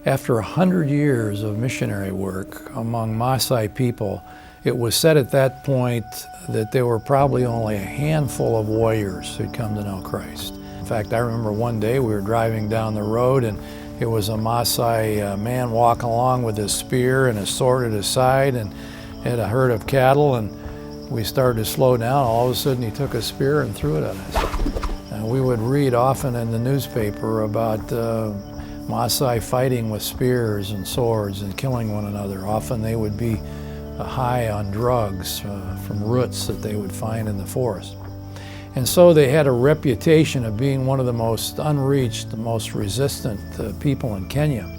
After 100 years of missionary work among Maasai people, it was said at that point that there were probably only a handful of warriors who'd come to know Christ. In fact, I remember one day we were driving down the road and it was a Maasai man walking along with his spear and his sword at his side and had a herd of cattle, and we started to slow down. All of a sudden he took a spear and threw it at us. And we would read often in the newspaper about Maasai fighting with spears and swords and killing one another. Often they would be high on drugs from roots that they would find in the forest. And so they had a reputation of being one of the most unreached, the most resistant people in Kenya.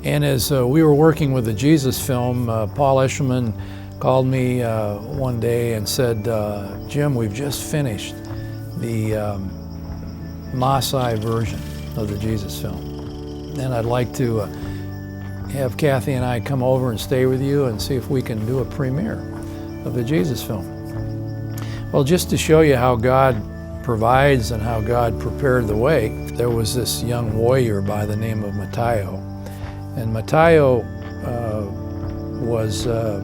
And as we were working with the Jesus film, Paul Eshelman called me one day and said, Jim, we've just finished the Maasai version of the Jesus film. And I'd like to have Kathy and I come over and stay with you and see if we can do a premiere of the Jesus film. Well, just to show you how God provides and how God prepared the way, there was this young warrior by the name of Matayo. And Matayo was a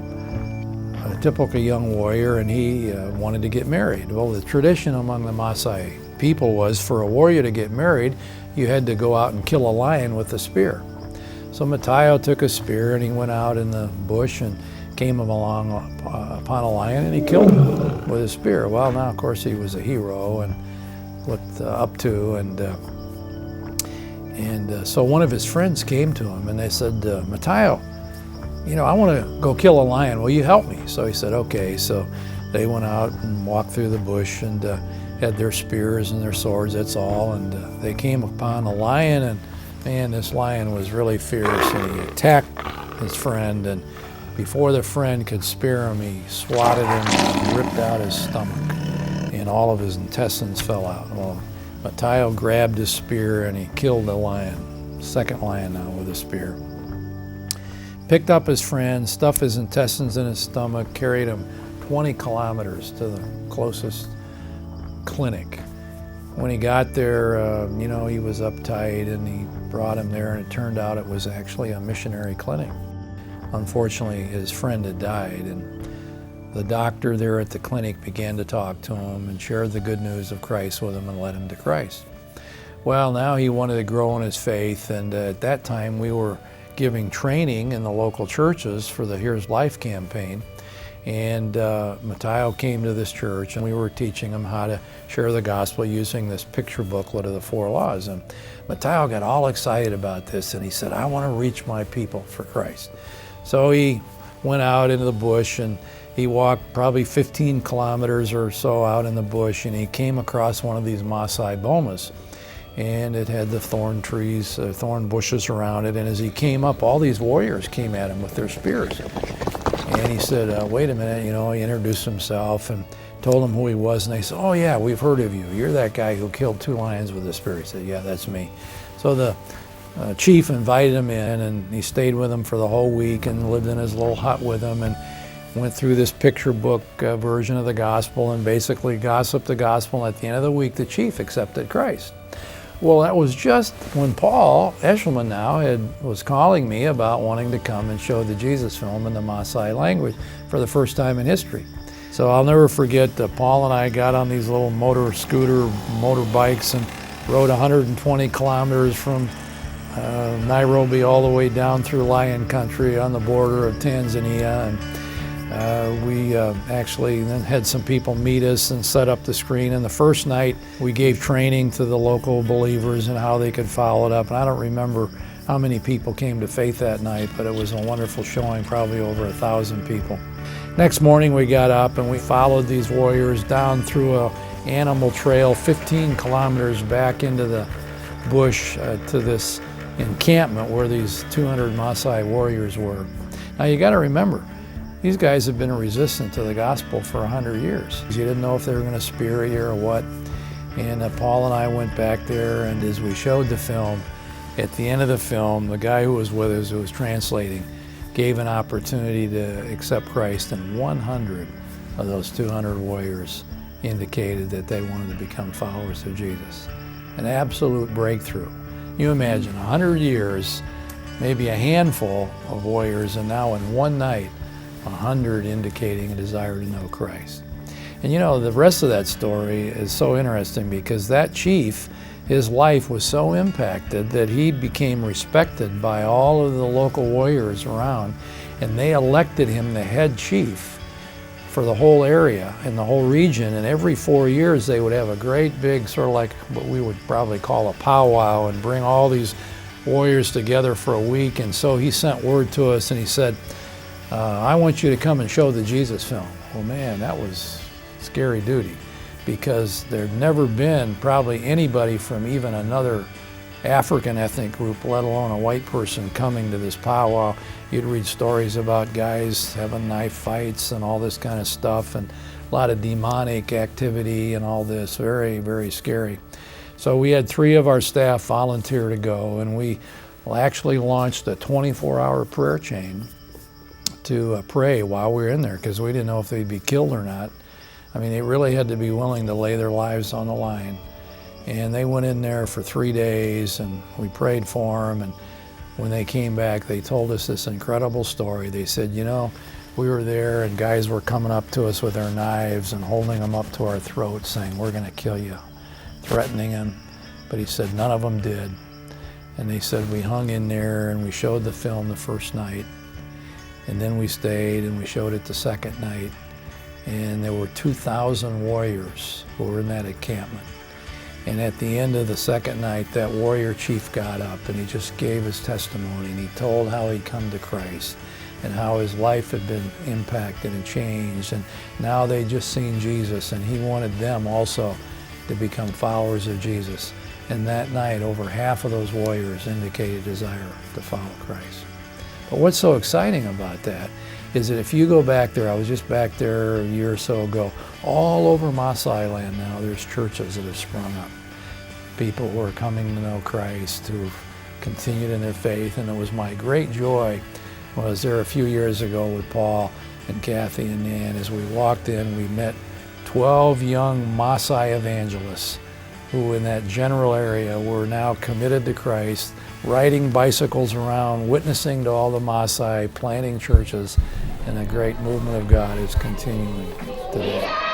typical young warrior, and he wanted to get married. Well, the tradition among the Maasai people was for a warrior to get married, you had to go out and kill a lion with a spear. So Matayo took a spear and he went out in the bush and came upon a lion and he killed him with a spear. Well, now of course he was a hero and looked up to, and so one of his friends came to him and they said, Matayo, you know, I want to go kill a lion. Will you help me? So he said, okay. So they went out and walked through the bush and had their spears and their swords, that's all. And they came upon a lion, and man, this lion was really fierce, and he attacked his friend, and before the friend could spear him, he swatted him and ripped out his stomach, and all of his intestines fell out. Well, Matayo grabbed his spear and he killed the lion, second lion now, with a spear. Picked up his friend, stuffed his intestines in his stomach, carried him 20 kilometers to the closest clinic. When he got there, you know, he was uptight, and he brought him there, and it turned out it was actually a missionary clinic. Unfortunately, his friend had died, and the doctor there at the clinic began to talk to him and shared the good news of Christ with him and led him to Christ. Well, now he wanted to grow in his faith, and at that time we were giving training in the local churches for the Here's Life campaign. And Matayo came to this church, and we were teaching him how to share the gospel using this picture booklet of the 4 laws. And Matayo got all excited about this, and he said, I want to reach my people for Christ. So he went out into the bush, and he walked probably 15 kilometers or so out in the bush, and he came across one of these Maasai bomas. And it had the thorn trees, thorn bushes around it. And as he came up, all these warriors came at him with their spears. And he said, wait a minute, you know, he introduced himself and told them who he was. And they said, oh yeah, we've heard of you. You're that guy who killed 2 lions with a spear. He said, yeah, that's me. So the chief invited him in, and he stayed with him for the whole week and lived in his little hut with him and went through this picture book version of the gospel and basically gossiped the gospel. And at the end of the week, the chief accepted Christ. Well, that was just when Paul Eshelman now was calling me about wanting to come and show the Jesus film in the Maasai language for the first time in history. So I'll never forget that Paul and I got on these little motorbikes and rode 120 kilometers from Nairobi all the way down through lion country on the border of Tanzania. And we actually then had some people meet us and set up the screen. And the first night we gave training to the local believers and how they could follow it up. And I don't remember how many people came to faith that night, but it was a wonderful showing, probably over 1,000 people. Next morning we got up and we followed these warriors down through an animal trail 15 kilometers back into the bush to this encampment where these 200 Maasai warriors were. Now you got to remember, these guys have been resistant to the gospel for 100 years. You didn't know if they were going to spear you or what. And Paul and I went back there, and as we showed the film, at the end of the film, the guy who was with us, who was translating, gave an opportunity to accept Christ, and 100 of those 200 warriors indicated that they wanted to become followers of Jesus. An absolute breakthrough. You imagine 100 years, maybe a handful of warriors, and now in one night, 100 indicating a desire to know Christ. And you know, the rest of that story is so interesting because that chief, his life was so impacted that he became respected by all of the local warriors around, and they elected him the head chief for the whole area and the whole region. And every 4 years they would have a great big, sort of like what we would probably call a powwow, and bring all these warriors together for a week. And so he sent word to us and he said, I want you to come and show the Jesus film. Well, man, that was scary duty, because there'd never been probably anybody from even another African ethnic group, let alone a white person, coming to this powwow. You'd read stories about guys having knife fights and all this kind of stuff, and a lot of demonic activity and all this. Very, very scary. So we had 3 of our staff volunteer to go, and we actually launched a 24-hour prayer chain to pray while we were in there, because we didn't know if they'd be killed or not. I mean, they really had to be willing to lay their lives on the line. And they went in there for 3 days, and we prayed for them. And when they came back, they told us this incredible story. They said, you know, we were there and guys were coming up to us with their knives and holding them up to our throats saying, we're going to kill you, threatening him. But he said none of them did. And they said we hung in there and we showed the film the first night. And then we stayed and we showed it the second night. And there were 2,000 warriors who were in that encampment. And at the end of the second night, that warrior chief got up and he just gave his testimony, and he told how he'd come to Christ and how his life had been impacted and changed, and now they'd just seen Jesus, and he wanted them also to become followers of Jesus. And that night, over half of those warriors indicated desire to follow Christ. But what's so exciting about that is that if you go back there, I was just back there a year or so ago, all over Maasai land now there's churches that have sprung up. People who are coming to know Christ, who've continued in their faith. And it was my great joy when I was there a few years ago with Paul and Kathy and Nan. As we walked in, we met 12 young Maasai evangelists who in that general area were now committed to Christ, riding bicycles around, witnessing to all the Maasai, planting churches, and the great movement of God is continuing today.